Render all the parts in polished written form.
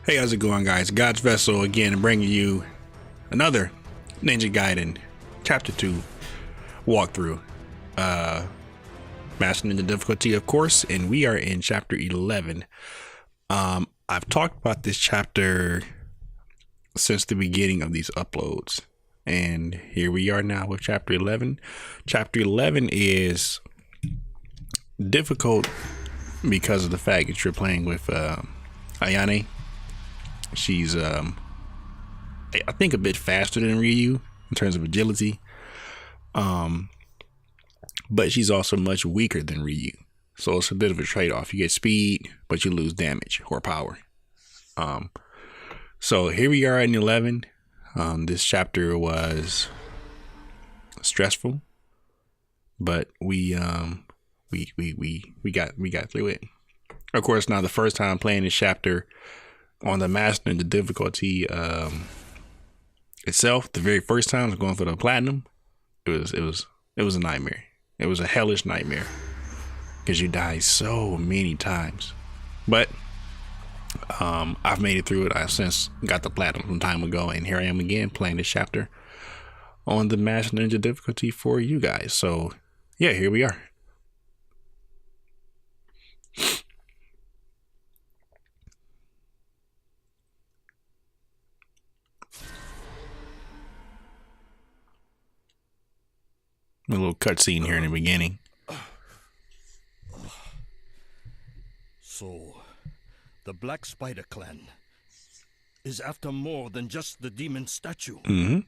Hey, how's it going, guys? God's Vessel again, bringing you another Ninja Gaiden Chapter 2 walkthrough. Mastering the difficulty, of course, and we are in Chapter 11. I've talked about this chapter since the beginning of these uploads, and here we are now with Chapter 11. Chapter 11 is difficult because of the fact that you're playing with Ayane. She's I think a bit faster than Ryu in terms of agility, but she's also much weaker than Ryu, so it's a bit of a trade-off. You get speed but you lose damage or power. So here we are in 11. This chapter was stressful, but we got through it. Of course, not the first time playing this chapter on the mastering the difficulty itself. The very first time I was going for the platinum, it was a nightmare. It was a hellish nightmare because you die so many times. But I've made it through it. I've since got the platinum some time ago, and here I am again playing this chapter on the Master Ninja difficulty for you guys. So yeah, here we are. A little cutscene here in the beginning. So, the Black Spider clan is after more than just the demon statue. Mm-hmm.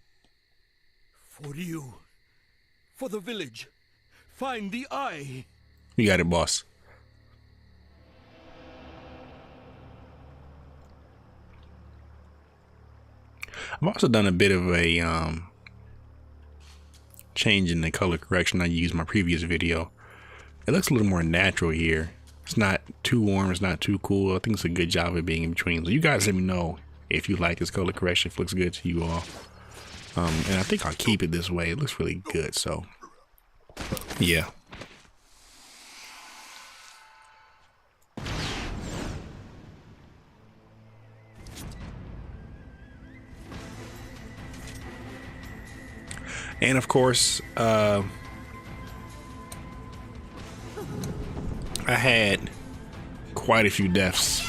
For you, for the village, find the eye. You got it, boss. I've also done a bit of a change in the color correction I used in my previous video. It looks a little more natural here. It's not too warm, it's not too cool. I think it's a good job of being in between. So you guys let me know if you like this color correction, if it looks good to you all. And I think I'll keep it this way. It looks really good, so yeah. And of course, I had quite a few deaths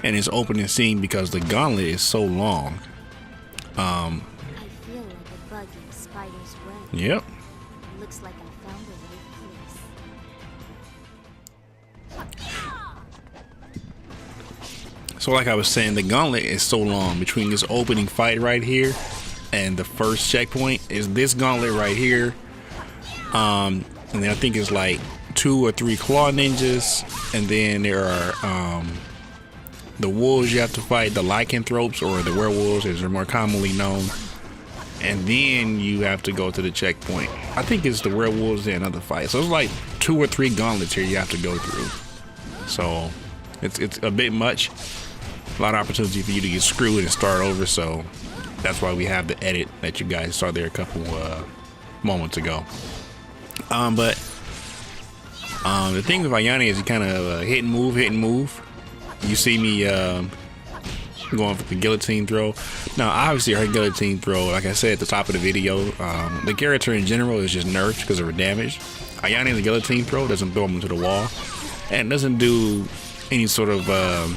in this opening scene because the gauntlet is so long. I feel like a bug in a spider's web. Yep. Looks like I found the right place. So like I was saying, the gauntlet is so long between this opening fight right here and the first checkpoint is this gauntlet right here. And then I think it's like 2 or 3 claw ninjas, and then there are the wolves you have to fight, the lycanthropes or the werewolves as they're more commonly known, and then you have to go to the checkpoint. I think it's the werewolves and another fight. So it's like 2 or 3 gauntlets here you have to go through. So it's a bit much, a lot of opportunity for you to get screwed and start over. So that's why we have the edit that you guys saw there a couple moments ago. But the thing with Ayane is you kind of hit and move. You see me going for the guillotine throw. Now, obviously, her guillotine throw, like I said at the top of the video, the character in general is just nerfed because of her damage. Ayane's guillotine throw doesn't throw them into the wall, and doesn't do any sort of, I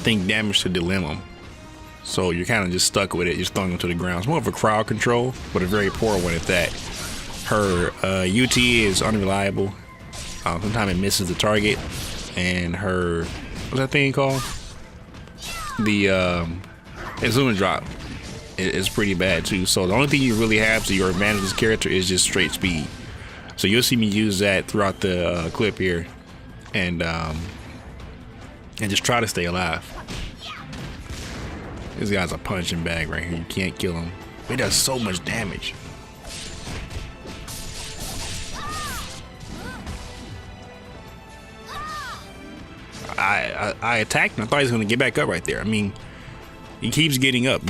think, damage to dilemma. So you're kind of just stuck with it, just throwing them to the ground. It's more of a crowd control, but a very poor one at that. Her UT is unreliable. Sometimes it misses the target, and her, what's that thing called? The zoom and drop is pretty bad too. So the only thing you really have to your advantage of this character is just straight speed. So you'll see me use that throughout the clip here, and just try to stay alive. This guy's a punching bag right here. You can't kill him. He does so much damage. I attacked him. I thought he was going to get back up right there. I mean, he keeps getting up.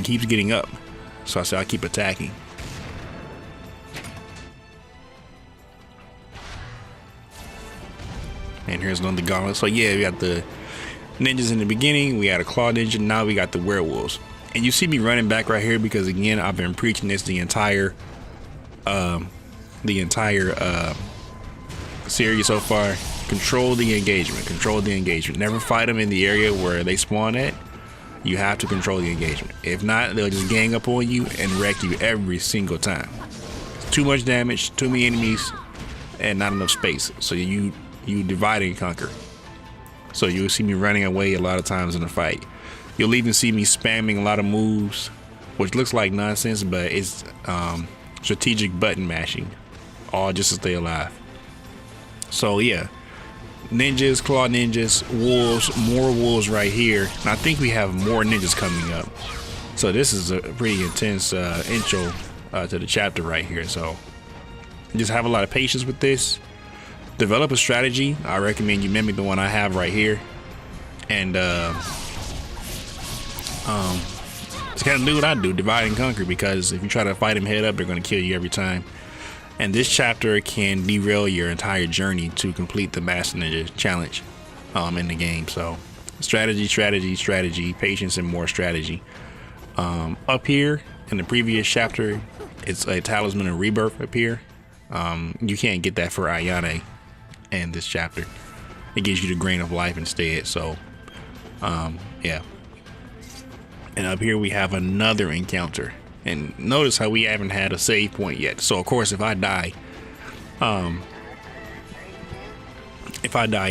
So I said I'll keep attacking. And here's another gauntlet. So yeah, we got the ninjas in the beginning. We had a claw ninja. Now we got the werewolves. And you see me running back right here because again, I've been preaching this the entire series so far. Control the engagement. Control the engagement. Never fight them in the area where they spawn at. You have to control the engagement. If not, they'll just gang up on you and wreck you every single time. Too much damage, too many enemies, and not enough space. So you divide and conquer. So you'll see me running away a lot of times in the fight. You'll even see me spamming a lot of moves, which looks like nonsense, but it's strategic button mashing, all just to stay alive. So yeah, ninjas, claw ninjas, wolves, more wolves right here. And I think we have more ninjas coming up. So this is a pretty intense intro to the chapter right here. So just have a lot of patience with this. Develop a strategy. I recommend you mimic the one I have right here. And just kind of do what I do, divide and conquer, because if you try to fight them head up, they're going to kill you every time. And this chapter can derail your entire journey to complete the Master Ninja challenge in the game. So strategy, strategy, strategy, patience, and more strategy. Up here in the previous chapter, it's a talisman of rebirth up here. You can't get that for Ayane in this chapter. It gives you the grain of life instead. So yeah. And up here we have another encounter. And notice how we haven't had a save point yet. So of course, if I die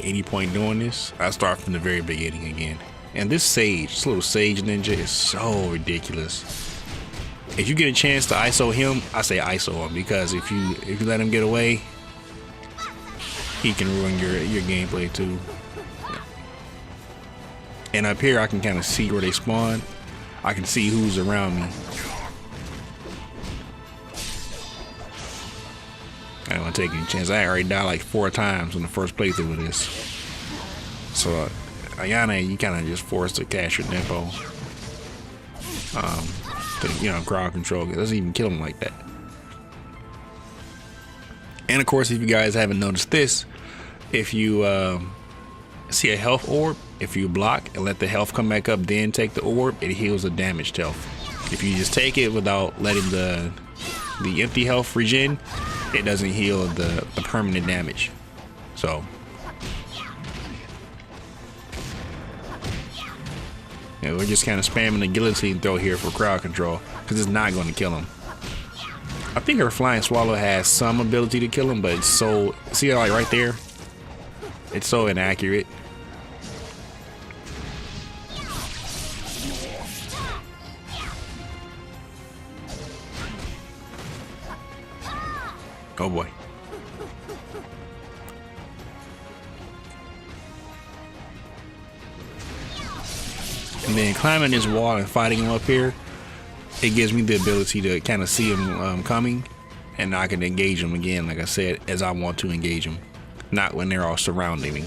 any point doing this, I start from the very beginning again. And this little sage ninja is so ridiculous. If you get a chance to ISO him, I say ISO him, because if you let him get away, he can ruin your gameplay too. And up here I can kind of see where they spawn. I can see who's around me. I don't want to take any chance. I already died like 4 times in the first playthrough of this. So Ayane, you kind of just forced to cast your tempo. To, crowd control. It doesn't even kill him like that. And of course, if you guys haven't noticed this, if you see a health orb, if you block and let the health come back up, then take the orb, it heals the damaged health. If you just take it without letting the empty health regen, it doesn't heal the permanent damage. So yeah, we're just kind of spamming the guillotine throw here for crowd control, because it's not going to kill him. I think her flying swallow has some ability to kill him, but it's so, see, like right there, it's so inaccurate. Oh boy. And then climbing this wall and fighting him up here, it gives me the ability to kind of see him coming, and I can engage him again, like I said, as I want to engage him, not when they're all surrounding me.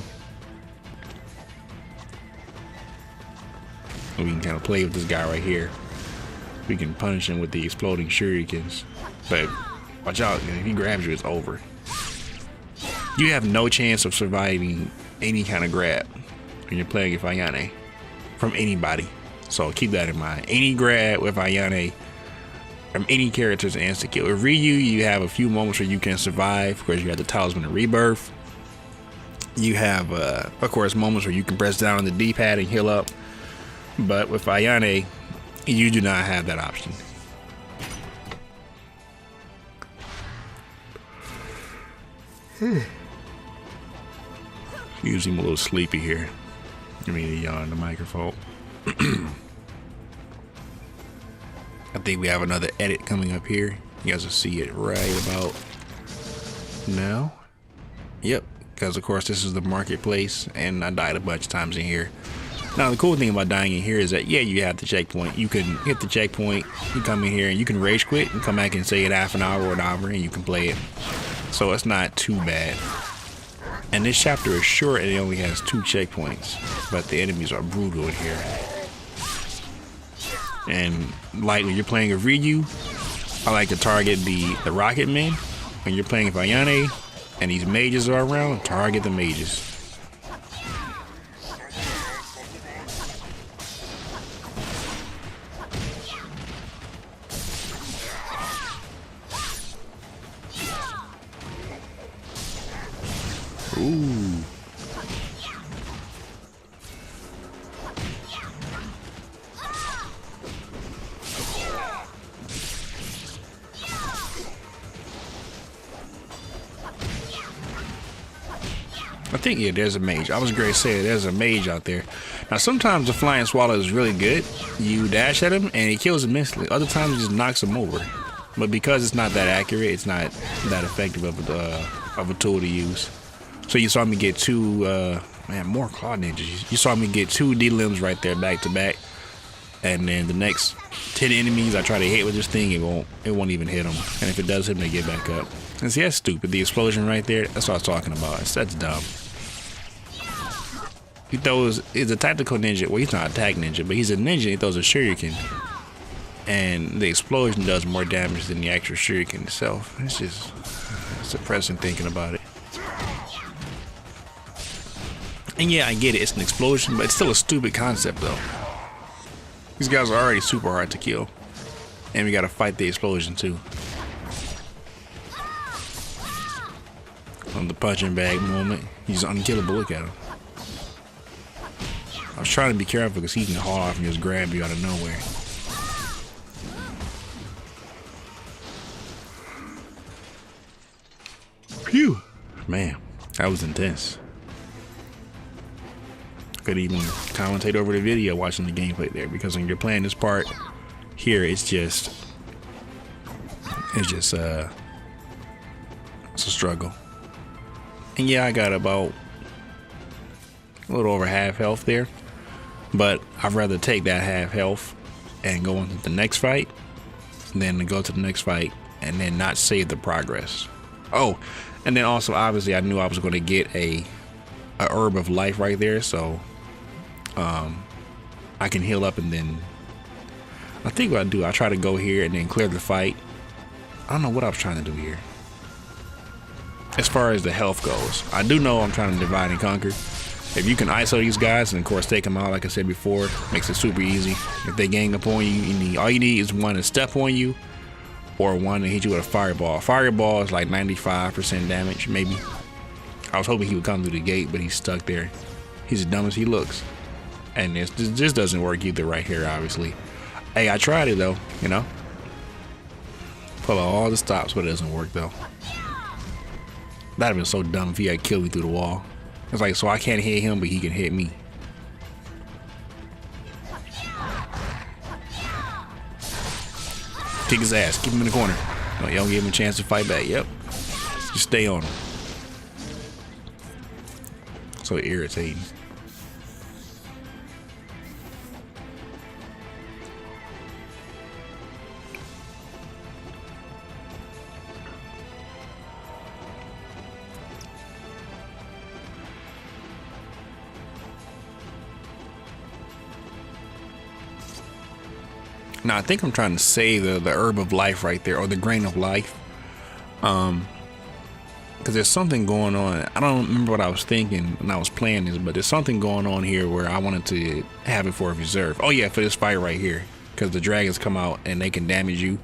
We can kind of play with this guy right here. We can punish him with the exploding shurikens, but watch out, if he grabs you, it's over. You have no chance of surviving any kind of grab when you're playing with Ayane from anybody. So keep that in mind. Any grab with Ayane from any character is an instant kill. With Ryu, you have a few moments where you can survive because you have the talisman of rebirth. You have, of course, moments where you can press down on the D-pad and heal up. But with Ayane, you do not have that option. Usually I'm a little sleepy here. Give me the yawn the microphone. I think we have another edit coming up here. You guys will see it right about now. Yep, because of course this is the marketplace, and I died a bunch of times in here. Now the cool thing about dying in here is that, yeah, you have the checkpoint. You can hit the checkpoint, you come in here and you can rage quit and come back and say it half an hour or an hour and you can play it. So it's not too bad. And this chapter is short and it only has 2 checkpoints, but the enemies are brutal in here. And like when you're playing a Ryu, I like to target the rocket men. When you're playing with Ayane and these mages are around, target the mages. think, yeah, there's a mage. I was going to say there's a mage out there. Now, sometimes the flying swallow is really good. You dash at him and he kills him instantly. Other times it just knocks him over. But because it's not that accurate, it's not that effective of a tool to use. So you saw me get two, man, more claw ninjas. You saw me get two D-limbs right there back to back. And then the next 10 enemies I try to hit with this thing, it won't even hit them. And if it does hit them, they get back up. And see, that's stupid. The explosion right there, that's what I was talking about. That's dumb. He throws, he's a tactical ninja. Well, he's not a attack ninja, but he's a ninja. He throws a shuriken. And the explosion does more damage than the actual shuriken itself. It's just, it's depressing thinking about it. And yeah, I get it. It's an explosion, but it's still a stupid concept, though. These guys are already super hard to kill. And we gotta fight the explosion, too. On the punching bag moment, he's unkillable. Look at him. I was trying to be careful because he can haul off and just grab you out of nowhere. Phew. Man, that was intense. Could even commentate over the video watching the gameplay there, because when you're playing this part here, it's a struggle. And yeah, I got about a little over half health there, but I'd rather take that half health and go into the next fight than to go to the next fight and then not save the progress. Oh, and then also obviously I knew I was going to get a herb of life right there, so I can heal up. And then I think what I do, I try to go here and then clear the fight. I don't know what I was trying to do here as far as the health goes. I do know I'm trying to divide and conquer. If you can ISO these guys and of course take them out, like I said before, makes it super easy. If they gang up on you, all you need is one to step on you or one to hit you with a fireball. Fireball is like 95% damage, maybe. I was hoping he would come through the gate, but he's stuck there. He's as dumb as he looks. And this doesn't work either right here, obviously. Hey, I tried it though, you know. Pull out all the stops, but it doesn't work though. That'd have been so dumb if he had killed me through the wall. It's like, so I can't hit him, but he can hit me. Kick his ass, keep him in the corner. No, you don't give him a chance to fight back. Yep. Just stay on him. So irritating. Now I think I'm trying to save the herb of life right there, or the grain of life, because there's something going on. I don't remember what I was thinking when I was playing this, but there's something going on here where I wanted to have it for a reserve. Oh yeah, for this fight right here, because the dragons come out and they can damage you,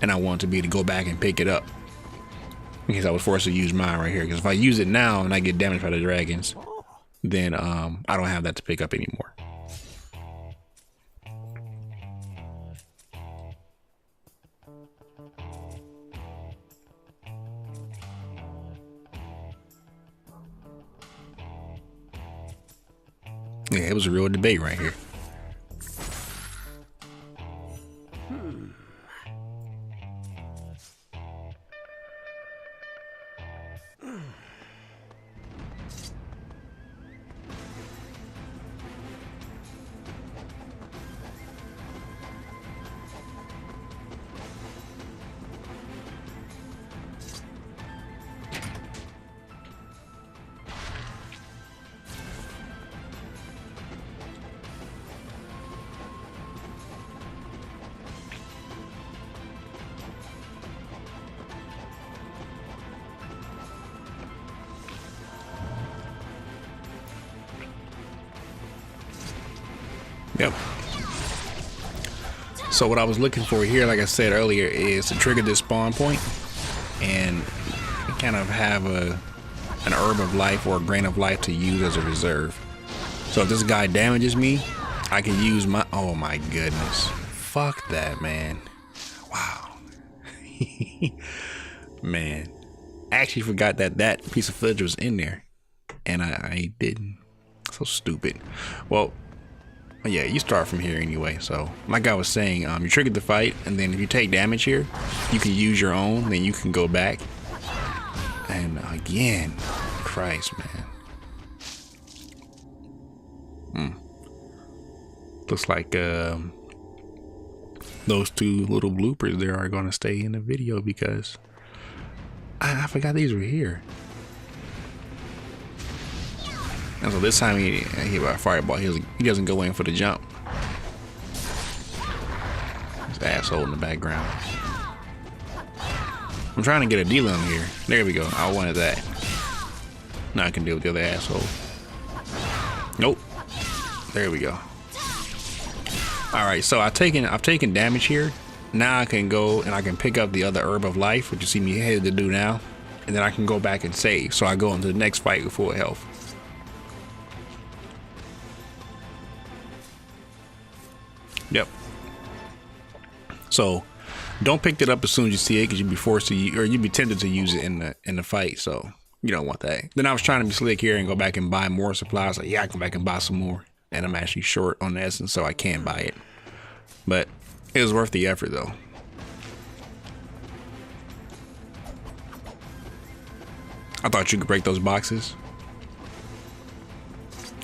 and I want to be able to go back and pick it up, because I was forced to use mine right here. Because if I use it now and I get damaged by the dragons, then I don't have that to pick up anymore. Yeah, it was a real debate right here. Yep. So what I was looking for here, like I said earlier, is to trigger this spawn point and kind of have an herb of life or a grain of life to use as a reserve. So if this guy damages me, I can use my, oh my goodness. Fuck that, man. Wow. Man. I actually forgot that that piece of footage was in there. and I didn't. So stupid. Well, yeah, you start from here anyway. So like I was saying, you trigger the fight, and then if you take damage here, you can use your own, then you can go back. And again, Christ, man. Looks like those two little bloopers there are going to stay in the video because I forgot these were here. And so this time he hit by a fireball. He doesn't go in for the jump. This asshole in the background. I'm trying to get a deal on here. There we go. I wanted that. Now I can deal with the other asshole. Nope. There we go. Alright, so I've taken damage here. Now I can go and I can pick up the other herb of life, which you see me headed to do now. And then I can go back and save. So I go into the next fight with full health. Yep. So don't pick it up as soon as you see it, because you'd be forced to, or you'd be tempted to use it in the fight. So you don't want that. Then I was trying to be slick here and go back and buy more supplies. Like, yeah, I can go back and buy some more, and I'm actually short on the essence, so I can buy it. But it was worth the effort, though. I thought you could break those boxes,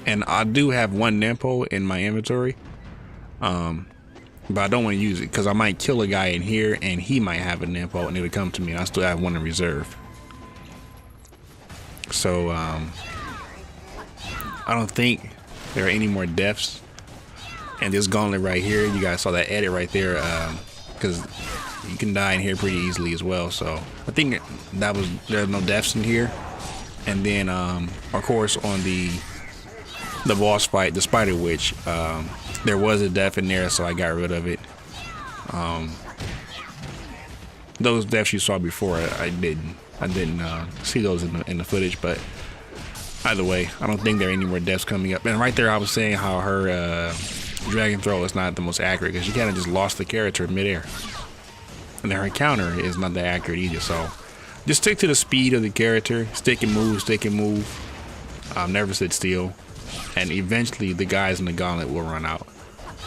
and I do have one Nempo in my inventory. But I don't want to use it because I might kill a guy in here and he might have a Nempo and it would come to me and I still have one in reserve. So I don't think there are any more deaths. And this gauntlet right here, you guys saw that edit right there, because you can die in here pretty easily as well. So I think there's no deaths in here. And then of course on the boss fight, the Spider Witch, there was a death in there, so I got rid of it. Those deaths you saw before, I didn't see those in the footage, but either way, I don't think there are any more deaths coming up. And right there, I was saying how her dragon throw is not the most accurate because she kind of just lost the character midair, and then her counter is not that accurate either. So just stick to the speed of the character, stick and move, never sit still. And eventually the guys in the gauntlet will run out.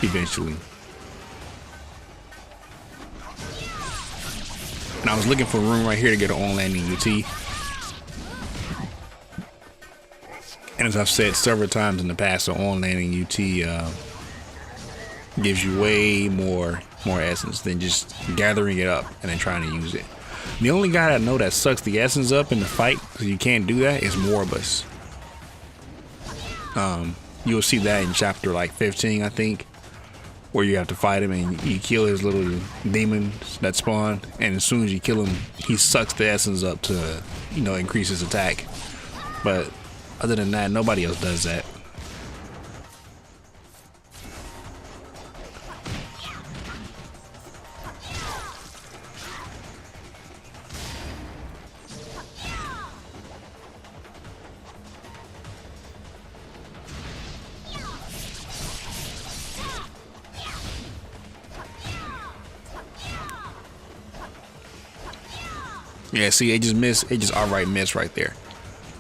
Eventually. And I was looking for a room right here to get an on-landing UT. And as I've said several times in the past, the on-landing UT gives you way more essence than just gathering it up and then trying to use it. The only guy I know that sucks the essence up in the fight, because you can't do that, is Morbus. You'll see that in chapter like 15, I think, where you have to fight him and you kill his little demons that spawn, and as soon as you kill him, he sucks the essence up to, increase his attack. But other than that, nobody else does that. Yeah, see, it just outright missed right there.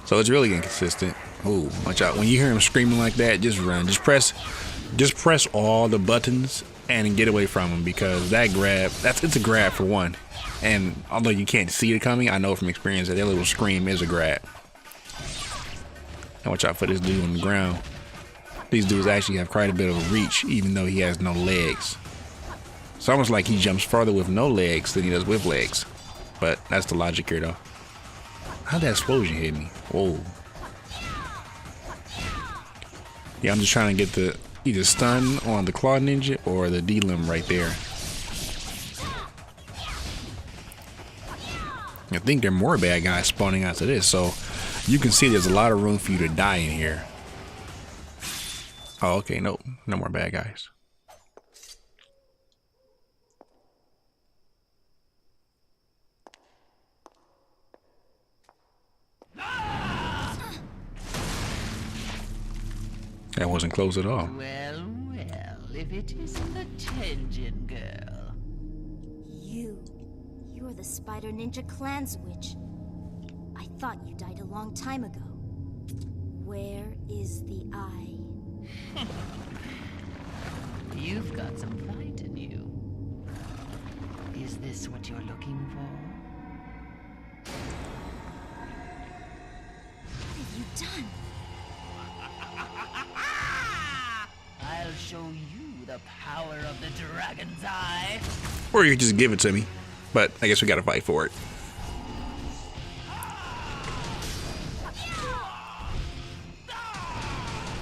So it's really inconsistent. Ooh, watch out. When you hear him screaming like that, just run. Just press all the buttons and get away from him, because that grab, it's a grab for one. And although you can't see it coming, I know from experience that little scream is a grab. And watch out for this dude on the ground. These dudes actually have quite a bit of a reach, even though he has no legs. It's almost like he jumps farther with no legs than he does with legs. But that's the logic here, though. How'd that explosion hit me? Whoa. Yeah, I'm just trying to get the either stun on the Claw Ninja or the D-Limb right there. I think there are more bad guys spawning after this, so you can see there's a lot of room for you to die in here. Oh, okay, nope, no more bad guys. That wasn't close at all. Well, if it isn't the Tenjin girl. You're the Spider Ninja Clan's witch. I thought you died a long time ago. Where is the eye? You've got some fight in you. Is this what you're looking for? What have you done? I'll show you the power of the dragon's eye. Or you could just give it to me. But I guess we gotta fight for it.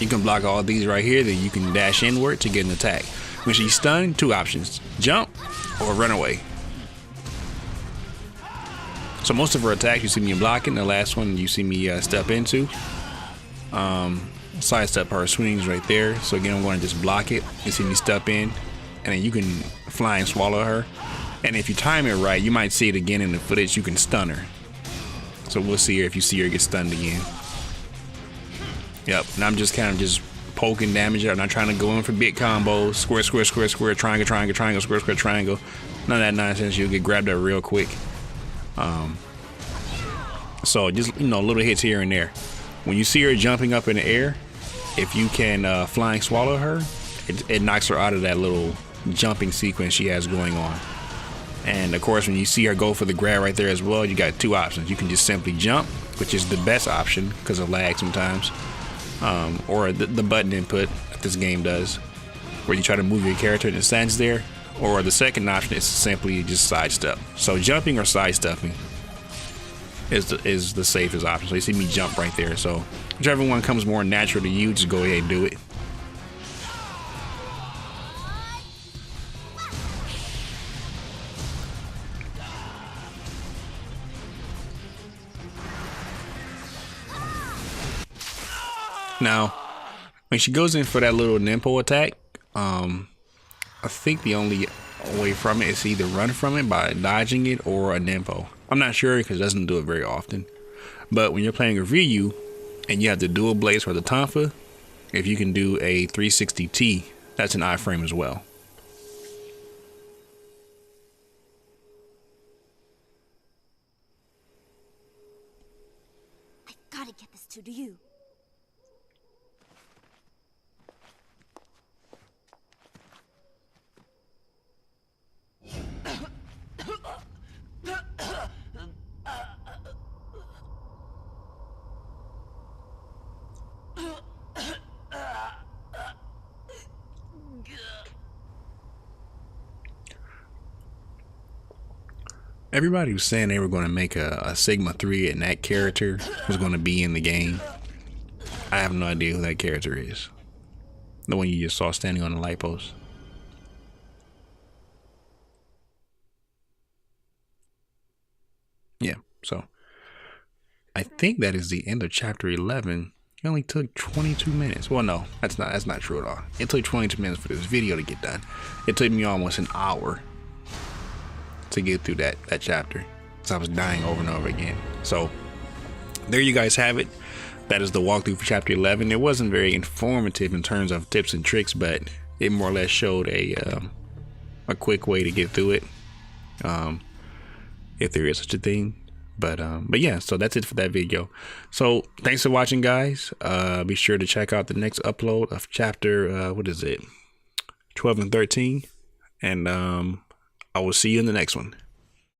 You can block all these right here, then you can dash inward to get an attack. When she's stunned, 2 options: jump or run away. So most of her attacks you see me blocking. The last one you see me step into. Sidestep her swings right there. So again, I'm going to just block it. You see me step in, and then you can fly and swallow her. And if you time it right, you might see it again in the footage. You can stun her. So we'll see her if you see her get stunned again. Yep, and I'm just kind of just poking damage. I'm not trying to go in for big combos. Square, square, square, square, triangle, triangle, triangle, square, square, triangle. None of that nonsense. You'll get grabbed up real quick. So just, you know, little hits here and there. When you see her jumping up in the air, if you can flying swallow her, it knocks her out of that little jumping sequence she has going on. And of course, when you see her go for the grab right there as well, you got 2 options. You can just simply jump, which is the best option because of lag sometimes. Or the button input that this game does, where you try to move your character and it stands there. Or the second option is simply just sidestep. So jumping or sidestepping is the safest option. So you see me jump right there. So whichever one comes more natural to you, just go ahead and do it. Now, when she goes in for that little Nimpo attack, I think the only way from it is to either run from it by dodging it or a Nimpo. I'm not sure because it doesn't do it very often. But when you're playing a Ryu and you have the dual blades for the Tonfa, if you can do a 360T, that's an iframe as well. I've got to get this to you. Everybody was saying they were going to make a Sigma 3 and that character was going to be in the game. I have no idea who that character is. The one you just saw standing on the light post. Yeah, so I think that is the end of chapter 11. It only took 22 minutes. Well, no, that's not true at all. It took 22 minutes for this video to get done. It took me almost an hour to get through that chapter, so I was dying over and over again. So there you guys have it. That is the walkthrough for chapter 11. It wasn't very informative in terms of tips and tricks, but it more or less showed a quick way to get through it, if there is such a thing. But yeah, so that's it for that video. So thanks for watching, guys. Be sure to check out the next upload of chapter what is it, 12 and 13, and I will see you in the next one.